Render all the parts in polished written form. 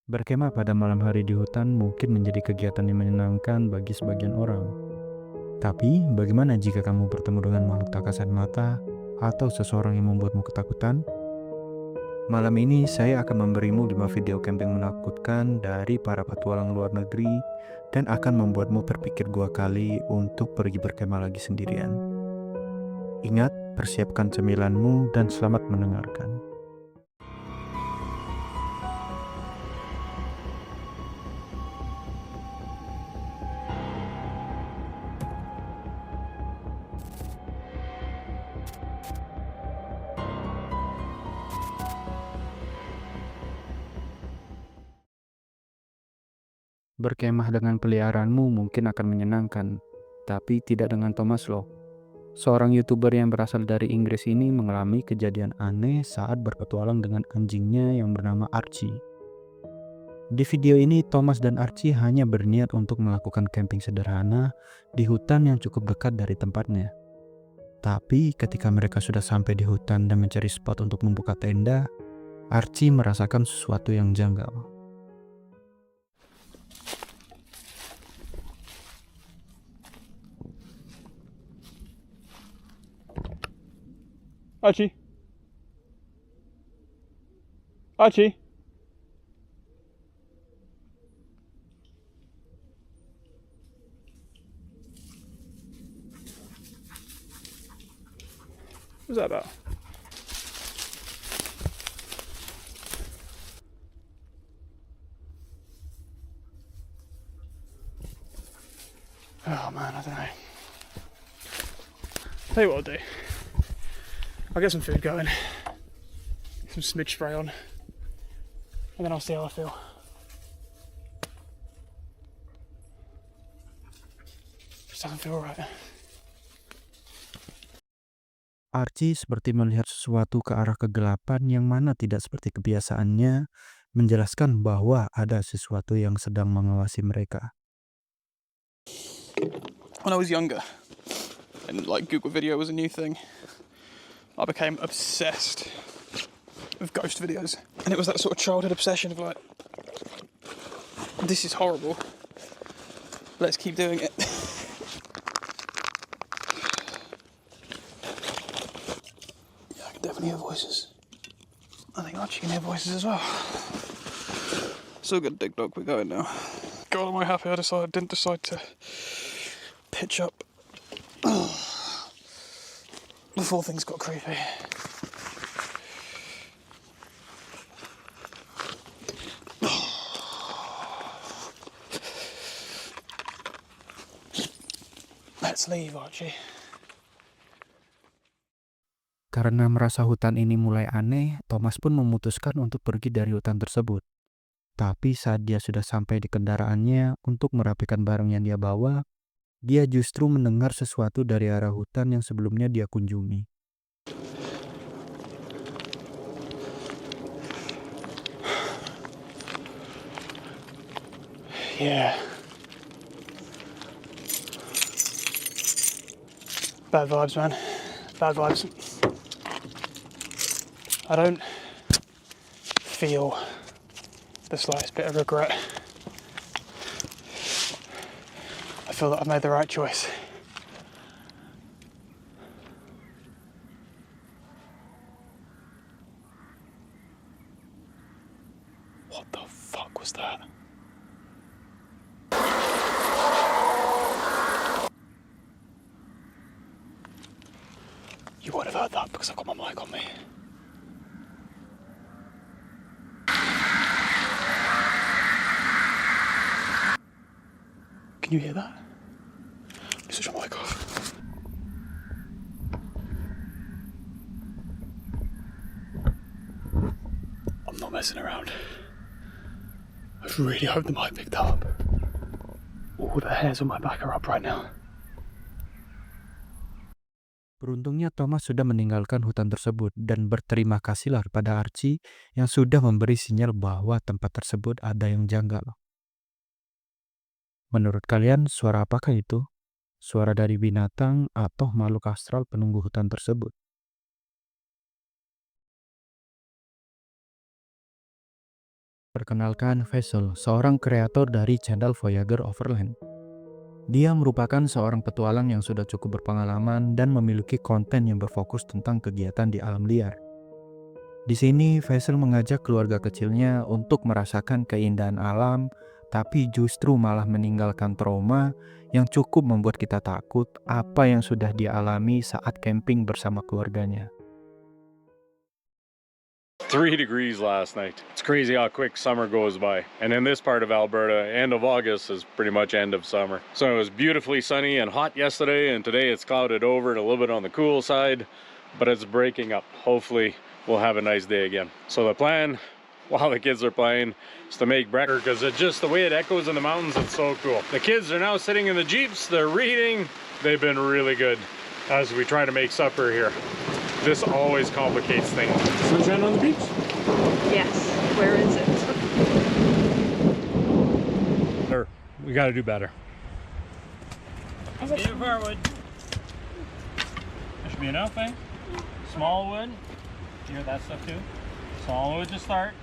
Berkemah pada malam hari di hutan mungkin menjadi kegiatan yang menyenangkan bagi sebagian orang. Tapi, bagaimana jika kamu bertemu dengan makhluk tak kasat mata atau seseorang yang membuatmu ketakutan? Malam ini saya akan memberimu 5 video camping menakutkan dari para petualang luar negeri dan akan membuatmu berpikir 2 kali untuk pergi berkemah lagi sendirian. Ingat, persiapkan cemilanmu dan selamat mendengarkan. Berkemah dengan peliharaanmu mungkin akan menyenangkan, tapi tidak dengan Thomas loh. Seorang YouTuber yang berasal dari Inggris ini mengalami kejadian aneh saat berpetualang dengan anjingnya yang bernama Archie. Di video ini, Thomas dan Archie hanya berniat untuk melakukan camping sederhana di hutan yang cukup dekat dari tempatnya. Tapi ketika mereka sudah sampai di hutan dan mencari spot untuk membuka tenda, Archie merasakan sesuatu yang janggal. Archie. Archie. What's that about? Oh man, I don't know. Tell you what I'll do. I'll get some food going, some smidge spray on, and then I'll see how I feel. Just doesn't feel right. Archie seperti melihat sesuatu ke arah kegelapan yang mana tidak seperti kebiasaannya, menjelaskan bahwa ada sesuatu yang sedang mengawasi mereka. When I was younger, and like Google Video was a new thing, I became obsessed with ghost videos. And it was that sort of childhood obsession of like, this is horrible. Let's keep doing it. Yeah, I can definitely hear voices. I think Archie can hear voices as well. Still got a dig dog, we're going now. God, am I happy I didn't decide to pitch up before things got creepy. Let's leave, Archie. Karena merasa hutan ini mulai aneh, Thomas pun memutuskan untuk pergi dari hutan tersebut. Tapi saat dia sudah sampai di kendaraannya untuk merapikan barang yang dia bawa, dia justru mendengar sesuatu dari arah hutan yang sebelumnya dia kunjungi. Yeah. Bad vibes, man. Bad vibes. I don't feel the slightest bit of regret. I feel that I've made the right choice. What the fuck was that? You won't have heard that because I've got my mic on me. Can you hear that? Let me switch my mic off. I'm not messing around. I really hope the mic picked that up. All the hairs on my back are up right now. Beruntungnya Thomas sudah meninggalkan hutan tersebut dan berterima kasihlah kepada Archie yang sudah memberi sinyal bahwa tempat tersebut ada yang janggal. Menurut kalian, suara apakah itu? Suara dari binatang atau makhluk astral penunggu hutan tersebut? Perkenalkan Faisal, seorang kreator dari channel Voyager Overland. Dia merupakan seorang petualang yang sudah cukup berpengalaman dan memiliki konten yang berfokus tentang kegiatan di alam liar. Di sini, Faisal mengajak keluarga kecilnya untuk merasakan keindahan alam, tapi justru malah meninggalkan trauma yang cukup membuat kita takut apa yang sudah dia alami saat camping bersama keluarganya. 3 degrees last night. It's crazy how quick summer goes by. And in this part of Alberta, end of August is pretty much end of summer. So it was beautifully sunny and hot yesterday, and today it's clouded over and a little bit on the cool side, but it's breaking up. Hopefully we'll have a nice day again. So the plan, while the kids are playing, is to make breakfast, because it's just the way it echoes in the mountains, it's so cool. The kids are now sitting in the Jeeps, they're reading. They've been really good as we try to make supper here. This always complicates things. Sunshine on the beach? Yes. Where is it? We gotta do better. Get your firewood. There should be enough, eh? Small wood. You hear that stuff too? Small wood to start.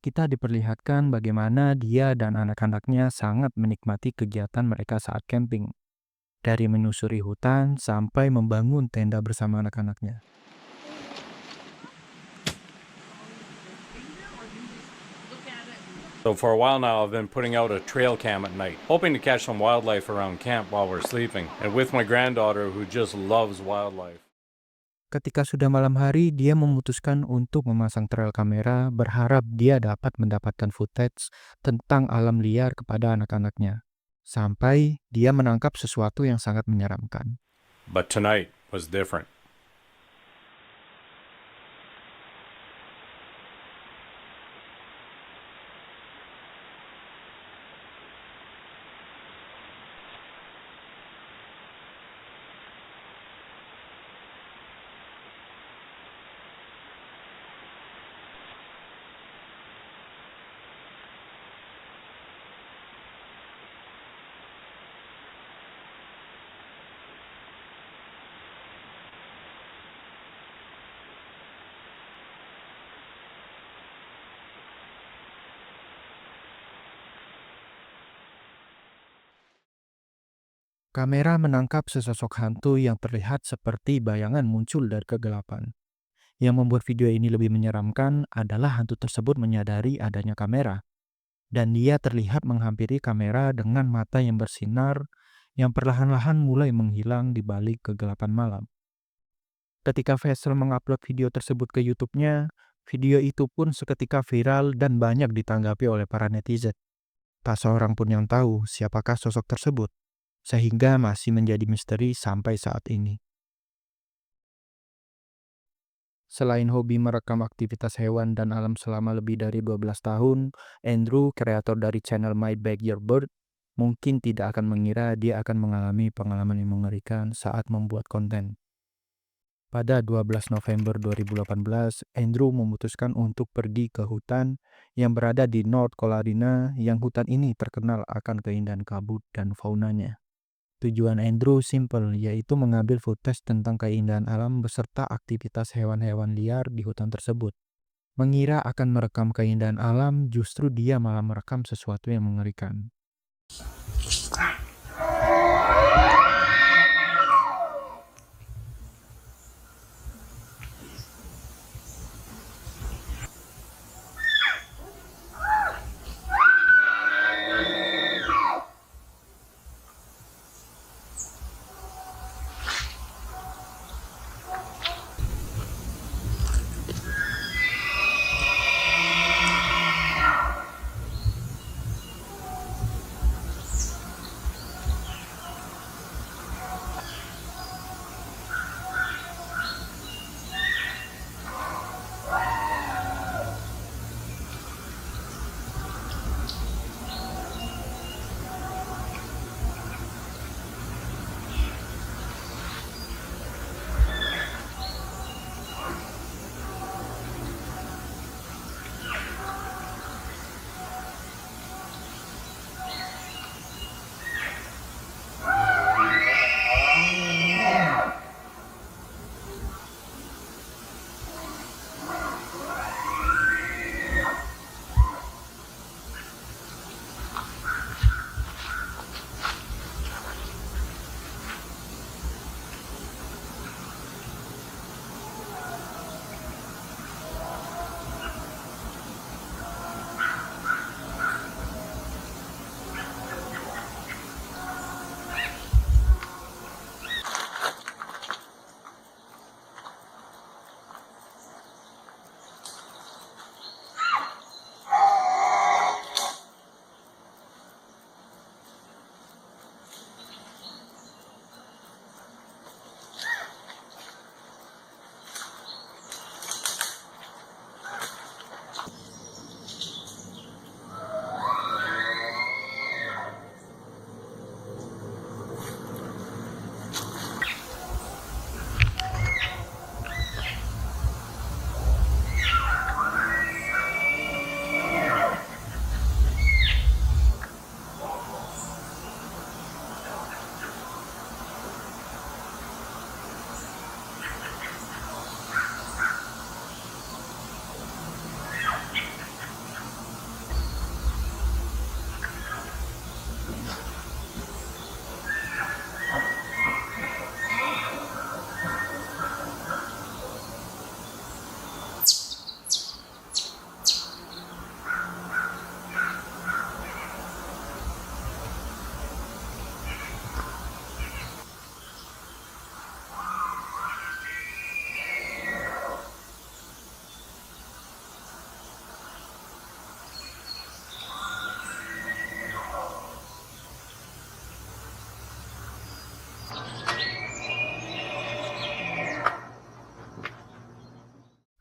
Kita diperlihatkan bagaimana dia dan anak-anaknya sangat menikmati kegiatan mereka saat camping. Dari menyusuri hutan sampai membangun tenda bersama anak-anaknya. So for a while now, I've been putting out a trail cam at night, hoping to catch some wildlife around camp while we're sleeping, and with my granddaughter who just loves wildlife. Ketika sudah malam hari, dia memutuskan untuk memasang trail kamera, berharap dia dapat mendapatkan footage tentang alam liar kepada anak-anaknya. Sampai dia menangkap sesuatu yang sangat menyeramkan. But tonight was different. Kamera menangkap sesosok hantu yang terlihat seperti bayangan muncul dari kegelapan. Yang membuat video ini lebih menyeramkan adalah hantu tersebut menyadari adanya kamera. Dan dia terlihat menghampiri kamera dengan mata yang bersinar yang perlahan-lahan mulai menghilang di balik kegelapan malam. Ketika Faisal mengupload video tersebut ke YouTube-nya, video itu pun seketika viral dan banyak ditanggapi oleh para netizen. Tak seorang pun yang tahu siapakah sosok tersebut, sehingga masih menjadi misteri sampai saat ini. Selain hobi merekam aktivitas hewan dan alam selama lebih dari 12 tahun, Andrew, kreator dari channel My Backyard Bird, mungkin tidak akan mengira dia akan mengalami pengalaman yang mengerikan saat membuat konten. Pada 12 November 2018, Andrew memutuskan untuk pergi ke hutan yang berada di North Carolina, yang hutan ini terkenal akan keindahan kabut dan faunanya. Tujuan Andrew simple, yaitu mengambil footage tentang keindahan alam beserta aktivitas hewan-hewan liar di hutan tersebut. Mengira akan merekam keindahan alam, justru dia malah merekam sesuatu yang mengerikan.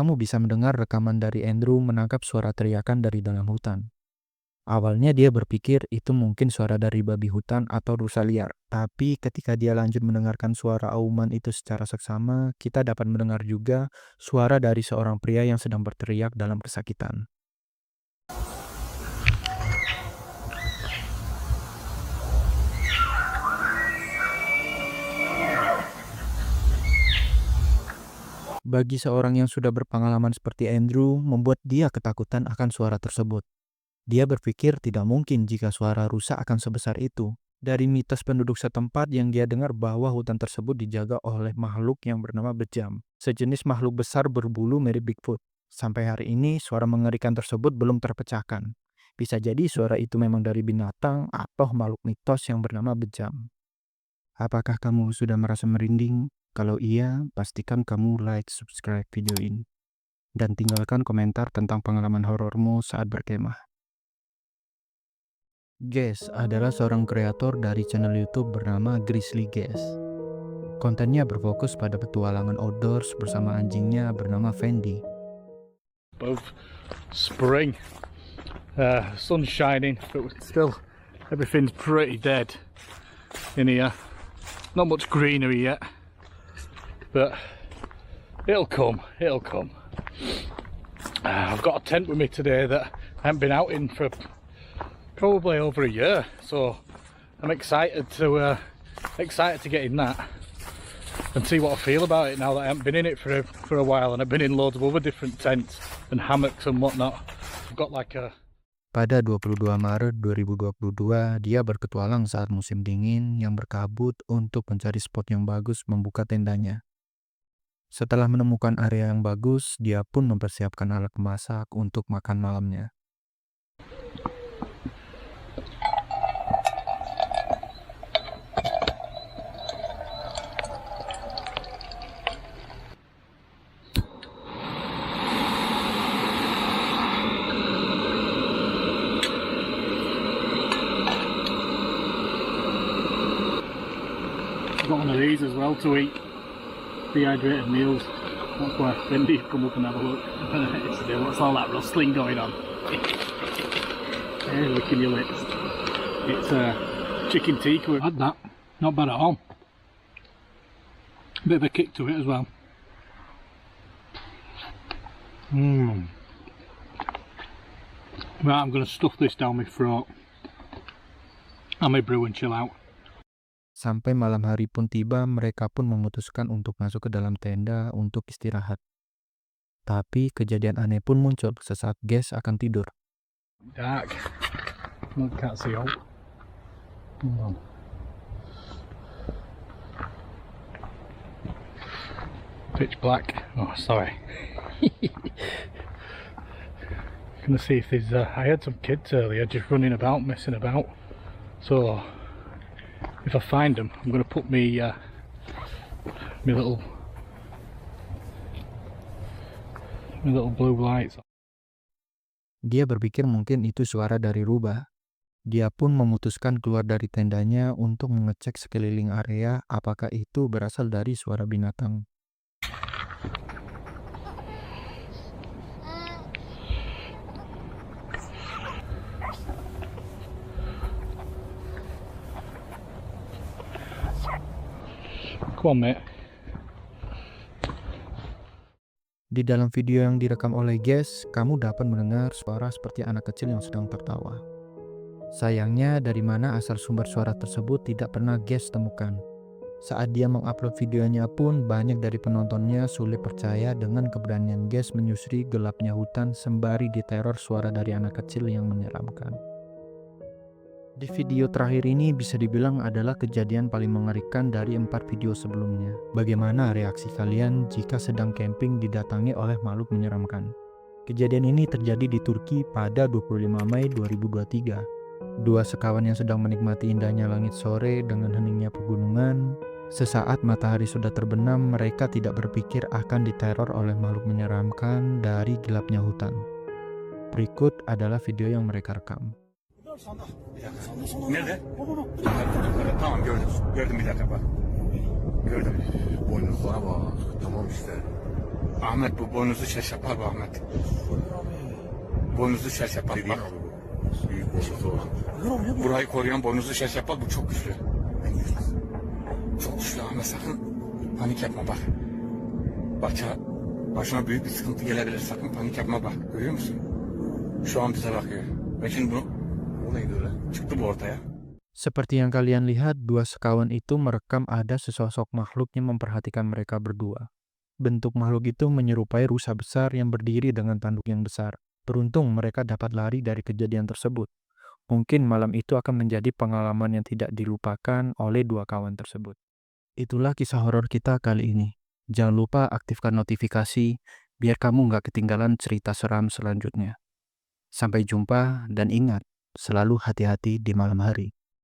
kamu bisa mendengar rekaman dari Andrew menangkap suara teriakan dari dalam hutan. Awalnya dia berpikir itu mungkin suara dari babi hutan atau rusa liar. Tapi ketika dia lanjut mendengarkan suara auman itu secara seksama, kita dapat mendengar juga suara dari seorang pria yang sedang berteriak dalam kesakitan. Bagi seorang yang sudah berpengalaman seperti Andrew, membuat dia ketakutan akan suara tersebut. Dia berpikir tidak mungkin jika suara rusa akan sebesar itu. Dari mitos penduduk setempat yang dia dengar bahwa hutan tersebut dijaga oleh makhluk yang bernama bejam, sejenis makhluk besar berbulu mirip Bigfoot. Sampai hari ini, suara mengerikan tersebut belum terpecahkan. Bisa jadi suara itu memang dari binatang atau makhluk mitos yang bernama bejam. Apakah kamu sudah merasa merinding? Kalau iya, pastikan kamu like, subscribe video ini. Dan tinggalkan komentar tentang pengalaman horormu saat berkemah. Guess adalah seorang kreator dari channel YouTube bernama Grizzly Guess. Kontennya berfokus pada petualangan outdoors bersama anjingnya bernama Fendi. Of spring, sun's shining, but still everything's pretty dead in here. Not much greenery yet, but it'll come. I've got a tent with me today that I haven't been out in for probably over a year, so I'm excited to get in that and see what I feel about it now that I haven't been in it for a while, and I've been in loads of other different tents and hammocks and whatnot. I've got like a... Pada 22 Maret 2022, dia berpetualang saat musim dingin yang berkabut untuk mencari spot yang bagus membuka tendanya. Setelah menemukan area yang bagus, dia pun mempersiapkan alat memasak untuk makan malamnya. Got one of these as well to eat dehydrated meals. That's why Fendi come up and have a look. What's all that rustling going on? Hey, licking your lips. It's chicken tikka. Had that. Not bad at all. Bit of a kick to it as well. Right, I'm going to stuff this down my throat. And my brew and chill out. Sampai malam hari pun tiba, mereka pun memutuskan untuk masuk ke dalam tenda untuk istirahat. Tapi kejadian aneh pun muncul sesaat Guess akan tidur. Dark. I can't see out. Hold on. Pitch black. Oh, sorry. Gonna see if there's. I had some kids earlier just running about, messing about. So if I find them, I'm gonna put me little blue lights. Dia berpikir mungkin itu suara dari rubah. Dia pun memutuskan keluar dari tendanya untuk mengecek sekeliling area apakah itu berasal dari suara binatang. Come on, mate. Di dalam video yang direkam oleh Guess, kamu dapat mendengar suara seperti anak kecil yang sedang tertawa. Sayangnya, dari mana asal sumber suara tersebut tidak pernah Guess temukan. Saat dia mengupload videonya pun, banyak dari penontonnya sulit percaya dengan keberanian Guess menyusuri gelapnya hutan sembari diteror suara dari anak kecil yang menyeramkan. Di video terakhir ini bisa dibilang adalah kejadian paling mengerikan dari 4 video sebelumnya. Bagaimana reaksi kalian jika sedang camping didatangi oleh makhluk menyeramkan? Kejadian ini terjadi di Turki pada 25 Mei 2023. Dua sekawan yang sedang menikmati indahnya langit sore dengan heningnya pegunungan. Sesaat matahari sudah terbenam, mereka tidak berpikir akan diteror oleh makhluk menyeramkan dari gelapnya hutan. Berikut adalah video yang mereka rekam. Nerede? Tamam gördüm. Gördüm bir dakika bak. Gördüm. Boynuzlara bak. Tamam işte. Ahmet bu boynuzlu şaş yapar bu Ahmet. Boynuzlu şaş yapar bak. Burayı koruyan boynuzlu şaş yapar, bu çok güçlü. Çok güçlü Ahmet, sakın panik yapma bak. Başına büyük bir sıkıntı gelebilir, sakın panik yapma bak. Görüyor musun? Şu an bize bakıyor. Ve şimdi bunu çıktı bu ortaya. Seperti yang kalian lihat, dua sekawan itu merekam ada sesosok makhluk yang memperhatikan mereka berdua. Bentuk makhluk itu menyerupai rusa besar yang berdiri dengan tanduk yang besar. Beruntung mereka dapat lari dari kejadian tersebut. Mungkin malam itu akan menjadi pengalaman yang tidak dilupakan oleh dua kawan tersebut. Itulah kisah horor kita kali ini. Jangan lupa aktifkan notifikasi biar kamu nggak ketinggalan cerita seram selanjutnya. Sampai jumpa dan ingat, selalu hati-hati di malam hari.